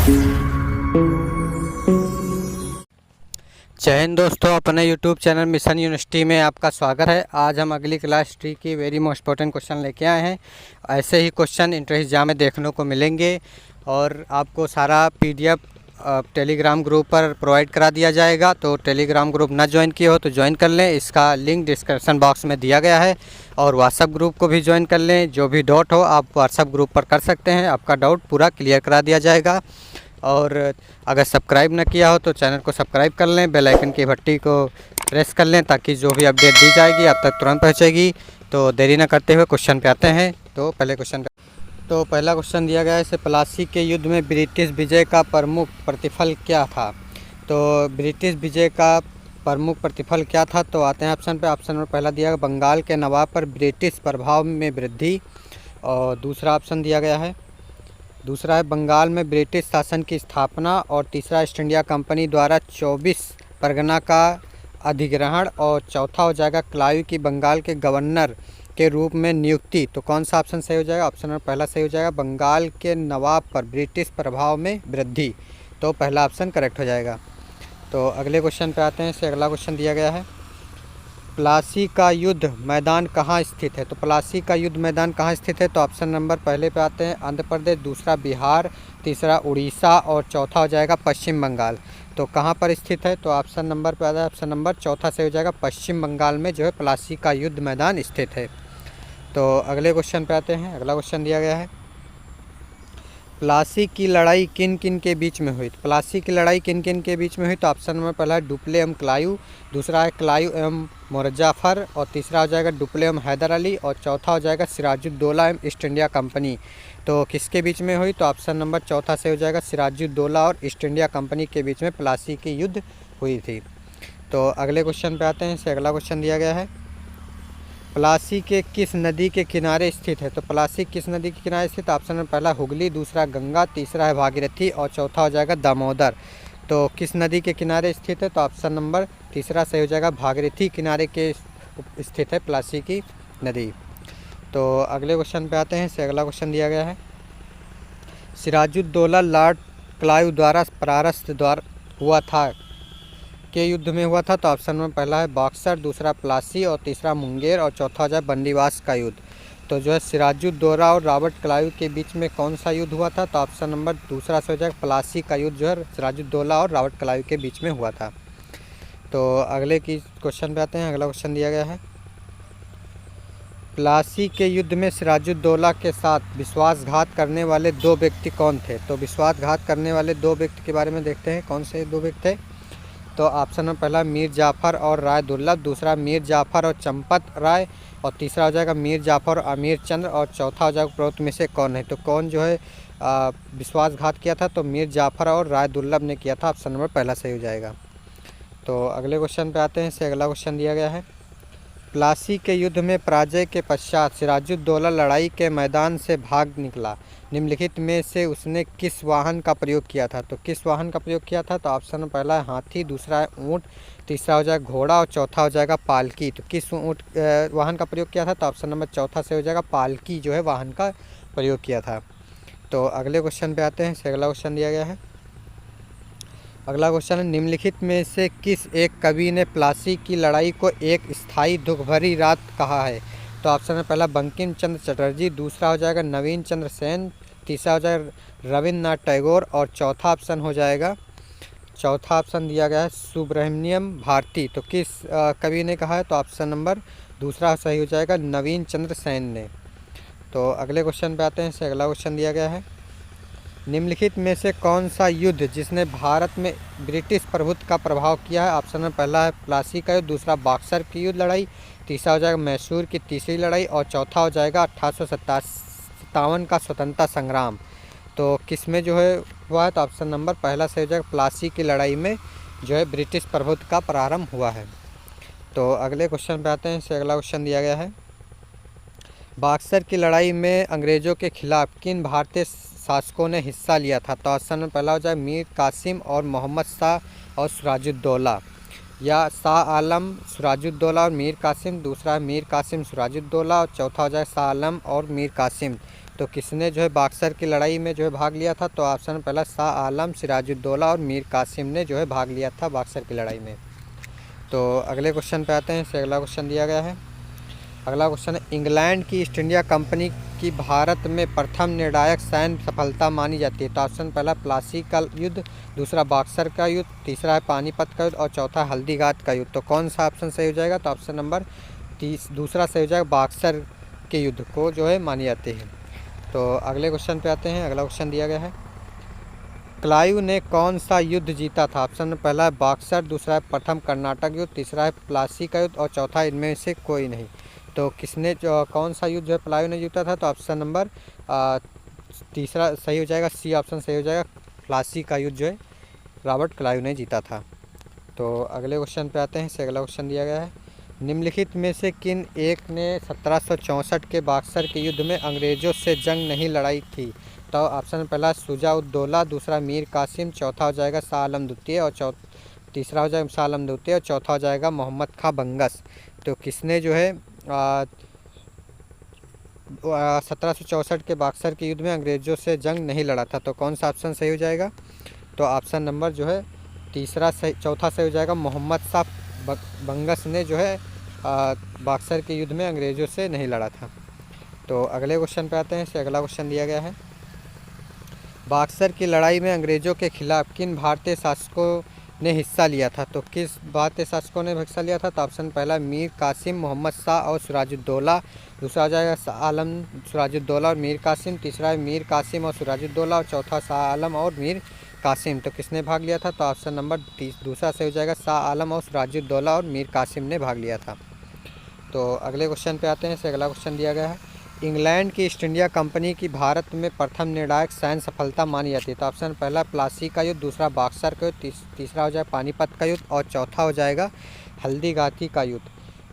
जय हिंद दोस्तों, अपने YouTube चैनल मिशन यूनिवर्सिटी में आपका स्वागत है। आज हम अगली क्लास 3 की वेरी मोस्ट इंपॉर्टेंट क्वेश्चन लेके आए हैं। ऐसे ही क्वेश्चन इंटर एग्जाम में देखने को मिलेंगे और आपको सारा PDF टेलीग्राम ग्रुप पर प्रोवाइड करा दिया जाएगा। तो टेलीग्राम ग्रुप ना ज्वाइन किए हो तो ज्वाइन कर लें, इसका लिंक डिस्क्रिप्शन बॉक्स में दिया गया है। और व्हाट्सअप ग्रुप को भी ज्वाइन कर लें, जो भी डाउट हो आप व्हाट्सअप ग्रुप पर कर सकते हैं, आपका डाउट पूरा क्लियर करा दिया जाएगा। और अगर सब्सक्राइब न किया हो तो चैनल को सब्सक्राइब कर लें, बेल आइकन की घंटी को प्रेस कर लें ताकि जो भी अपडेट दी जाएगी आप तक तुरंत पहुंचेगी। तो देरी न करते हुए क्वेश्चन पे आते हैं। तो पहला क्वेश्चन दिया गया है, इसे प्लासी के युद्ध में ब्रिटिश विजय का प्रमुख प्रतिफल क्या था। तो ब्रिटिश विजय का प्रमुख प्रतिफल क्या था, तो आते हैं ऑप्शन पे। ऑप्शन नंबर पहला दिया गया बंगाल के नवाब पर ब्रिटिश प्रभाव में वृद्धि। और दूसरा ऑप्शन दिया गया है, दूसरा है बंगाल में ब्रिटिश शासन की स्थापना। और तीसरा ईस्ट इंडिया कंपनी द्वारा 24 परगना का अधिग्रहण। और चौथा हो जाएगा क्लायू की बंगाल के गवर्नर के रूप में नियुक्ति। तो कौन सा ऑप्शन सही हो जाएगा? ऑप्शन नंबर पहला सही हो जाएगा, बंगाल के नवाब पर ब्रिटिश प्रभाव में वृद्धि। तो पहला ऑप्शन करेक्ट हो जाएगा। तो अगले क्वेश्चन पे आते हैं। इससे अगला क्वेश्चन दिया गया है, प्लासी का युद्ध मैदान कहाँ स्थित है। तो प्लासी का युद्ध मैदान कहाँ स्थित है? तो ऑप्शन नंबर पहले पे आते हैं आंध्र प्रदेश, दूसरा बिहार, तीसरा उड़ीसा और चौथा हो जाएगा पश्चिम बंगाल। तो कहाँ पर स्थित है? तो ऑप्शन नंबर पे आता है, ऑप्शन नंबर चौथा से हो जाएगा, पश्चिम बंगाल में जो है प्लासी का युद्ध मैदान स्थित है। तो अगले क्वेश्चन पे आते हैं। अगला क्वेश्चन दिया गया है, प्लासी की लड़ाई किन किन के बीच में हुई। तो प्लासी की लड़ाई किन किन के बीच में हुई? तो ऑप्शन नंबर पहला है डुप्ले एवं क्लायू, दूसरा है क्लायू एवं मुजफ्फर, और तीसरा हो जाएगा डुप्ले एवं हैदर अली, और चौथा हो जाएगा सिराजुद्दौला एवं ईस्ट इंडिया कंपनी। तो किसके बीच में हुई? तो ऑप्शन नंबर चौथा से हो जाएगा, सिराजुद्दौला और ईस्ट इंडिया कंपनी के बीच में प्लासी की युद्ध हुई थी। तो अगले क्वेश्चन पे आते हैं। इससे अगला क्वेश्चन दिया गया है, प्लासी के किस नदी के किनारे स्थित है। तो प्लासी किस नदी के किनारे स्थित? ऑप्शन नंबर पहला हुगली, दूसरा गंगा, तीसरा है भागीरथी और चौथा हो जाएगा दामोदर। तो किस नदी के किनारे स्थित है? तो ऑप्शन नंबर तीसरा सही हो जाएगा, भागीरथी किनारे के स्थित है प्लासी की नदी। तो अगले क्वेश्चन पे आते हैं। इससे अगला क्वेश्चन दिया गया है, सिराजुद्दौला लॉर्ड क्लायू द्वारा परास्त हुआ था के युद्ध में हुआ था। तो ऑप्शन में पहला है बक्सर, दूसरा प्लासी और तीसरा मुंगेर और चौथा हो जाए बंदीवास का युद्ध। तो जो है सिराजुद्दौला और रॉबर्ट क्लायू के बीच में कौन सा युद्ध हुआ था? तो ऑप्शन नंबर दूसरा से हो जाएगा, प्लासी का युद्ध जो है सिराजुद्दौला और रॉबर्ट क्लायू के बीच में हुआ था। तो अगले की क्वेश्चन पे आते हैं। अगला क्वेश्चन दिया गया है, प्लासी के युद्ध में सिराजुद्दौला के साथ विश्वासघात करने वाले दो व्यक्ति कौन थे। तो विश्वासघात करने वाले दो व्यक्ति के बारे में देखते हैं, कौन से दो व्यक्ति थे। तो ऑप्शन में पहला मीर जाफ़र और राय दुर्लभ, दूसरा मीर जाफ़र और चंपत राय, और तीसरा हो जाएगा मीर जाफ़र और अमीर चंद्र, और चौथा हो जाएगा उपरोक्त में से कौन है। तो कौन जो है विश्वासघात किया था? तो मीर जाफ़र और राय दुर्लभ ने किया था। ऑप्शन नंबर पहला सही हो जाएगा। तो अगले क्वेश्चन पे आते हैं। इससे अगला क्वेश्चन दिया गया है, प्लासी के युद्ध में पराजय के पश्चात सिराजुद्दौला लड़ाई के मैदान से भाग निकला, निम्नलिखित में से उसने किस वाहन का प्रयोग किया था। तो किस वाहन का प्रयोग किया था? तो ऑप्शन पहला है हाथी, दूसरा है ऊँट, तीसरा हो जाएगा घोड़ा और चौथा हो जाएगा पालकी। तो किस वाहन का प्रयोग किया था? तो ऑप्शन नंबर चौथा से हो जाएगा, पालकी जो है वाहन का प्रयोग किया था। तो अगले क्वेश्चन पे आते हैं। इससे अगला क्वेश्चन दिया गया है, अगला क्वेश्चन है, निम्नलिखित में से किस एक कवि ने प्लासी की लड़ाई को एक स्थायी दुख भरी रात कहा है। तो ऑप्शन है पहला बंकिम चंद्र चटर्जी, दूसरा हो जाएगा नवीन चंद्र सेन, तीसरा हो जाएगा रविन्द्रनाथ टैगोर और चौथा ऑप्शन दिया गया है सुब्रमण्यम भारती। तो किस कवि ने कहा है? तो ऑप्शन नंबर दूसरा सही हो जाएगा, नवीन चंद्र सेन ने। तो अगले क्वेश्चन पे आते हैं। इससे अगला क्वेश्चन दिया गया है, निम्नलिखित में से कौन सा युद्ध जिसने भारत में ब्रिटिश प्रभुत्व का प्रभाव किया है। ऑप्शन में पहला है प्लासी का युद्ध, दूसरा बक्सर की युद्ध लड़ाई, तीसरा हो जाएगा मैसूर की तीसरी लड़ाई और चौथा हो जाएगा 1857 का स्वतंत्रता संग्राम। तो किस में जो है हुआ है? तो ऑप्शन नंबर पहला से हो जाएगा, प्लासी की लड़ाई में जो है ब्रिटिश प्रभुत्व का प्रारंभ हुआ है। तो अगले क्वेश्चन पे आते हैं। इससे अगला क्वेश्चन दिया गया है, बक्सर की लड़ाई में अंग्रेज़ों के खिलाफ किन भारतीय शासकों ने हिस्सा लिया था। तो ऑप्शन में पहला हो जाए मीर कासिम और मोहम्मद शाह और सिराजुद्दौला, या शाह आलम, सिराजुद्दौला और मीर कासिम, दूसरा है मीर कासिम सिराजुद्दौला और चौथा हो जाए शाह आलम और मीर कासिम। तो किसने जो है बक्सर की लड़ाई में जो है भाग लिया था? तो ऑप्शन पहला शाह आलम, सिराजुद्दौला और मीर कासिम ने जो है भाग लिया था बक्सर की लड़ाई में। तो अगले क्वेश्चन पे आते हैं। इससे अगला क्वेश्चन दिया गया है। अगला क्वेश्चन है, इंग्लैंड की ईस्ट इंडिया कंपनी की भारत में प्रथम निर्णायक सैन्य सफलता मानी जाती है? तो ऑप्शन पहला प्लासी का युद्ध, दूसरा बक्सर का युद्ध, तीसरा है पानीपत का युद्ध और चौथा हल्दीघाट का युद्ध। तो कौन सा ऑप्शन सही हो जाएगा? तो ऑप्शन नंबर दूसरा सही हो जाएगा, बक्सर के युद्ध को जो है मानी जाती है। तो अगले क्वेश्चन पे आते हैं। अगला क्वेश्चन दिया गया है, क्लाइव ने कौन सा युद्ध जीता था? ऑप्शन पहला है बक्सर, दूसरा है प्रथम कर्नाटक युद्ध, तीसरा है प्लासी का युद्ध और चौथा इनमें से कोई नहीं। तो किसने कौन सा युद्ध जो है क्लाइव ने जीता था? तो ऑप्शन नंबर तीसरा सही हो जाएगा, सी ऑप्शन सही हो जाएगा, प्लासी का युद्ध जो है रॉबर्ट क्लाइव ने जीता था। तो अगले क्वेश्चन पे आते हैं। इससे अगला क्वेश्चन दिया गया है, निम्नलिखित में से किन एक ने 1764 के बक्सर के युद्ध में अंग्रेज़ों से जंग नहीं लड़ाई थी? तो ऑप्शन पहला शुजा-उद-दौला, दूसरा मीर कासिम, चौथा हो जाएगा शाह आलम द्वितीय और तीसरा हो जाएगा शाह आलम द्वितीय और चौथा हो जाएगा मोहम्मद खां बंगस। तो किसने जो है 1764 के बक्सर के युद्ध में अंग्रेज़ों से जंग नहीं लड़ा था? तो कौन सा ऑप्शन सही हो जाएगा? तो ऑप्शन नंबर जो है चौथा सही हो जाएगा, मोहम्मद शाह बंगस ने जो है बक्सर के युद्ध में अंग्रेज़ों से नहीं लड़ा था। तो अगले क्वेश्चन पे आते हैं। इससे अगला क्वेश्चन दिया गया है, बक्सर की लड़ाई में अंग्रेज़ों के खिलाफ किन भारतीय शासकों ने हिस्सा लिया था? तो किस भारतीय शासकों ने हिस्सा लिया था? तो ऑप्शन पहला मीर कासिम, मोहम्मद शाह और सिराजुद्दौला, दूसरा हो जाएगा शाह आलम, सिराजुद्दौला और मीर कासिम, तीसरा है मीर कासिम और सिराजुद्दौला और चौथा शाह आलम और मीर कासिम। तो किसने भाग लिया था? तो ऑप्शन नंबर दूसरा सही हो जाएगा, शाह आलम और सिराजुद्दौला और मीर कासिम ने भाग लिया था। तो अगले क्वेश्चन पे आते हैं। इससे अगला क्वेश्चन दिया गया है, इंग्लैंड की ईस्ट इंडिया कंपनी की भारत में प्रथम निर्णायक सैन्य सफलता मानी जाती है? तो ऑप्शन पहला प्लासी का युद्ध, दूसरा बक्सर का युद्ध, तीसरा हो जाएगा पानीपत का युद्ध और चौथा हो जाएगा हल्दीघाटी का युद्ध।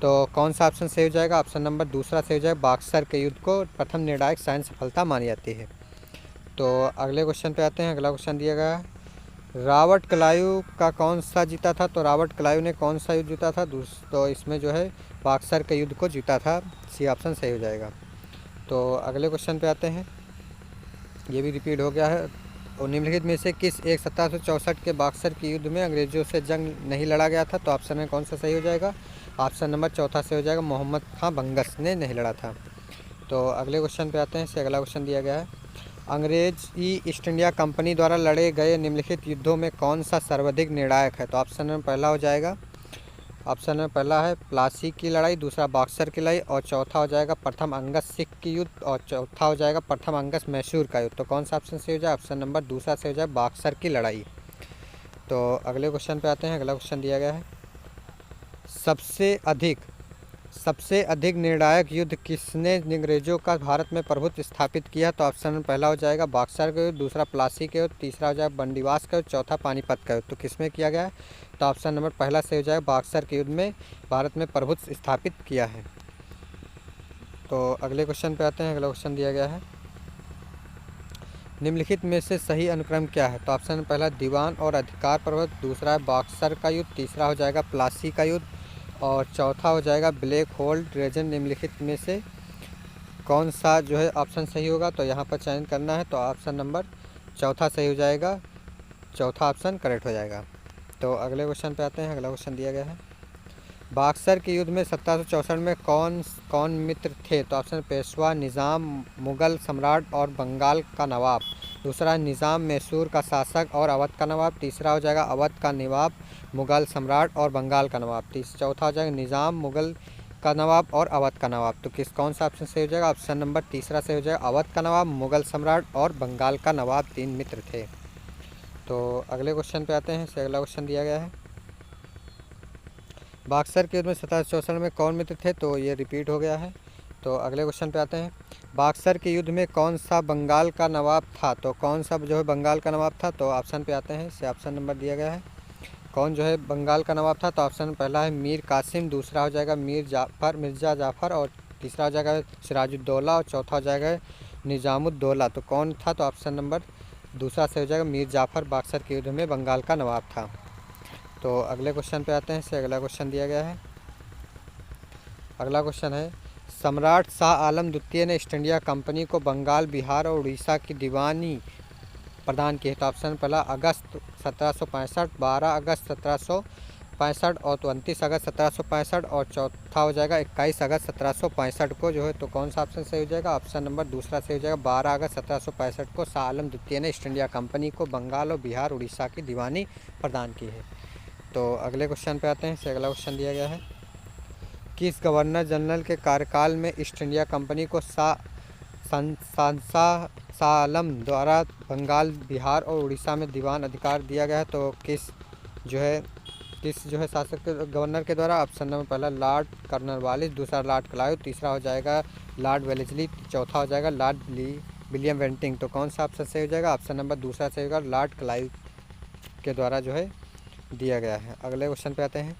तो कौन सा ऑप्शन सही हो जाएगा? ऑप्शन नंबर दूसरा सही हो जाएगा, बक्सर के युद्ध को प्रथम निर्णायक सैन्य सफलता मानी जाती है। तो अगले क्वेश्चन पे आते हैं। अगला क्वेश्चन दिया गया है, रॉबर्ट क्लाइव का कौन सा जीता था? तो रॉबर्ट क्लाइव ने कौन सा युद्ध जीता था? तो इसमें जो है बक्सर के युद्ध को जीता था, सी ऑप्शन सही हो जाएगा। तो अगले क्वेश्चन पे आते हैं। ये भी रिपीट हो गया है, और निम्नलिखित में से किस एक 1764 के बक्सर के युद्ध में अंग्रेज़ों से जंग नहीं लड़ा गया था? तो ऑप्शन में कौन सा सही हो जाएगा? ऑप्शन नंबर चौथा सही हो जाएगा, मोहम्मद खां बंगस ने नहीं लड़ा था। तो अगले क्वेश्चन पे आते हैं। इससे अगला क्वेश्चन दिया गया है, अंग्रेज़ी ईस्ट इंडिया कंपनी द्वारा लड़े गए निम्नलिखित युद्धों में कौन सा सर्वाधिक निर्णायक है? तो ऑप्शन में पहला हो जाएगा, ऑप्शन में पहला है प्लासी की लड़ाई, दूसरा बक्सर की लड़ाई और चौथा हो जाएगा प्रथम अंगस सिख की युद्ध और चौथा हो जाएगा प्रथम अंगस मैसूर का युद्ध। तो कौन सा ऑप्शन सही हो जाए? ऑप्शन नंबर दूसरा सही हो जाए, बक्सर की लड़ाई। तो अगले क्वेश्चन पे आते हैं। अगला क्वेश्चन दिया गया है, सबसे अधिक निर्णायक युद्ध किसने अंग्रेज़ों का भारत में प्रभुत्व स्थापित किया? तो ऑप्शन में पहला हो जाएगा बक्सर का युद्ध, दूसरा प्लासी का युद्ध, तीसरा हो जाएगा बंदीवास का युद्ध, चौथा पानीपत का युद्ध। तो किसमें किया गया है? तो ऑप्शन नंबर पहला सही हो जाएगा, बक्सर के युद्ध में भारत में प्रभुत्व स्थापित किया है। तो अगले क्वेश्चन पे आते हैं। अगला क्वेश्चन दिया गया है, निम्नलिखित में से सही अनुक्रम क्या है? तो ऑप्शन पहला दीवान और अधिकार पर्वत, दूसरा है बक्सर का युद्ध, तीसरा हो जाएगा प्लासी का युद्ध और चौथा हो जाएगा ब्लैक होल रीजन। निम्नलिखित में से कौन सा जो है ऑप्शन सही होगा? तो यहाँ पर चयन करना है, तो ऑप्शन नंबर चौथा सही हो जाएगा, चौथा ऑप्शन करेक्ट हो जाएगा। तो अगले क्वेश्चन पे आते हैं। अगला क्वेश्चन दिया गया है, बक्सर के युद्ध में 1764 में कौन कौन मित्र थे? तो ऑप्शन पेशवा, निज़ाम, मुग़ल सम्राट और बंगाल का नवाब, दूसरा निज़ाम मैसूर का शासक और अवध का नवाब, तीसरा हो जाएगा अवध का नवाब, मुग़ल सम्राट और बंगाल का नवाब, चौथा हो जाएगा निज़ाम, मुग़ल का नवाब और अवध का नवाब। तो कौन सा ऑप्शन सही हो जाएगा? ऑप्शन नंबर तीसरा सही हो जाएगा, अवध का नवाब, मुग़ल सम्राट और बंगाल का नवाब 3 मित्र थे। तो अगले क्वेश्चन पे आते हैं। इससे अगला क्वेश्चन दिया गया है, बक्सर के युद्ध में 1764 में कौन मित्र थे? तो ये रिपीट हो गया है। तो अगले क्वेश्चन पे आते हैं, बक्सर के युद्ध में कौन सा बंगाल का नवाब था? तो कौन सा जो है बंगाल का नवाब था? तो ऑप्शन पे आते हैं। इससे ऑप्शन नंबर दिया गया है, कौन जो है बंगाल का नवाब था? तो ऑप्शन पहला है मीर कासिम, दूसरा हो जाएगा मिर्ज़ा जाफ़र और तीसरा हो जाएगा सिराजुद्दौला और चौथा हो जाएगा निज़ामुद्दौला। तो कौन था? तो ऑप्शन नंबर दूसरा से हो जाएगा, मीर जाफ़र बक्सर के युद्ध में बंगाल का नवाब था। तो अगले क्वेश्चन पे आते हैं। इससे अगला क्वेश्चन दिया गया है, अगला क्वेश्चन है, सम्राट शाह आलम द्वितीय ने ईस्ट इंडिया कंपनी को बंगाल, बिहार और उड़ीसा की दीवानी प्रदान की है। तो ऑप्शन पहला अगस्त 1765, 12 अगस्त 1765 और 29 अगस्त 1765 और चौथा हो जाएगा 21 अगस्त 1765 को जो है। तो कौन सा ऑप्शन सही हो जाएगा? ऑप्शन नंबर दूसरा सही हो जाएगा। 12 अगस्त 1765 को शाह आलम द्वितीय ने ईस्ट इंडिया कंपनी को बंगाल और बिहार उड़ीसा की दीवानी प्रदान की है। तो अगले क्वेश्चन पे आते हैं। अगला क्वेश्चन दिया गया है, किस गवर्नर जनरल के कार्यकाल में ईस्ट इंडिया कंपनी को शाह आलम द्वारा बंगाल, बिहार और उड़ीसा में दीवान अधिकार दिया गया है? तो किस जो है शासक के गवर्नर के द्वारा? ऑप्शन नंबर पहला लॉर्ड कॉर्नवालिस, दूसरा लॉर्ड क्लाइव, तीसरा हो जाएगा लॉर्ड वेलेस्ली, चौथा हो जाएगा लॉर्ड विलियम बेंटिंग। तो कौन सा ऑप्शन सही हो जाएगा? ऑप्शन नंबर दूसरा सही होगा, लॉर्ड क्लाइव के द्वारा जो है दिया गया है। अगले क्वेश्चन पे आते हैं।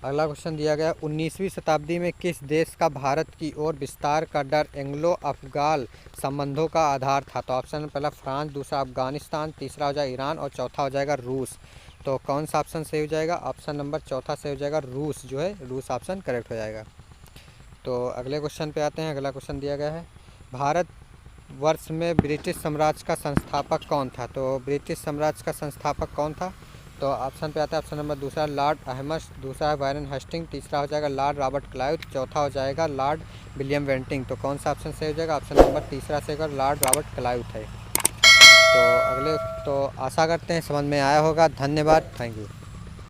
अगला क्वेश्चन दिया गया, 19वीं शताब्दी में किस देश का भारत की ओर विस्तार का डर एंग्लो अफगान संबंधों का आधार था? तो ऑप्शन पहला फ्रांस, दूसरा अफगानिस्तान, तीसरा हो जाएगा ईरान और चौथा हो जाएगा रूस। तो कौन सा ऑप्शन सही हो जाएगा? ऑप्शन नंबर चौथा सही हो जाएगा, रूस जो है, रूस ऑप्शन करेक्ट हो जाएगा। तो अगले क्वेश्चन पे आते हैं। अगला क्वेश्चन दिया गया है, भारत वर्ष में ब्रिटिश साम्राज्य का संस्थापक कौन था? तो ब्रिटिश साम्राज्य का संस्थापक कौन था? तो ऑप्शन पे आता है ऑप्शन नंबर दूसरा लॉर्ड अहमद, दूसरा है वारेन हेस्टिंग, तीसरा हो जाएगा लॉर्ड रॉबर्ट क्लाइव, चौथा हो जाएगा लॉर्ड विलियम बेंटिंग। तो कौन सा ऑप्शन सही हो जाएगा? ऑप्शन नंबर तीसरा से अगर लॉर्ड रॉबर्ट क्लाइव थे। तो आशा करते हैं समझ में आया होगा। धन्यवाद, थैंक यू।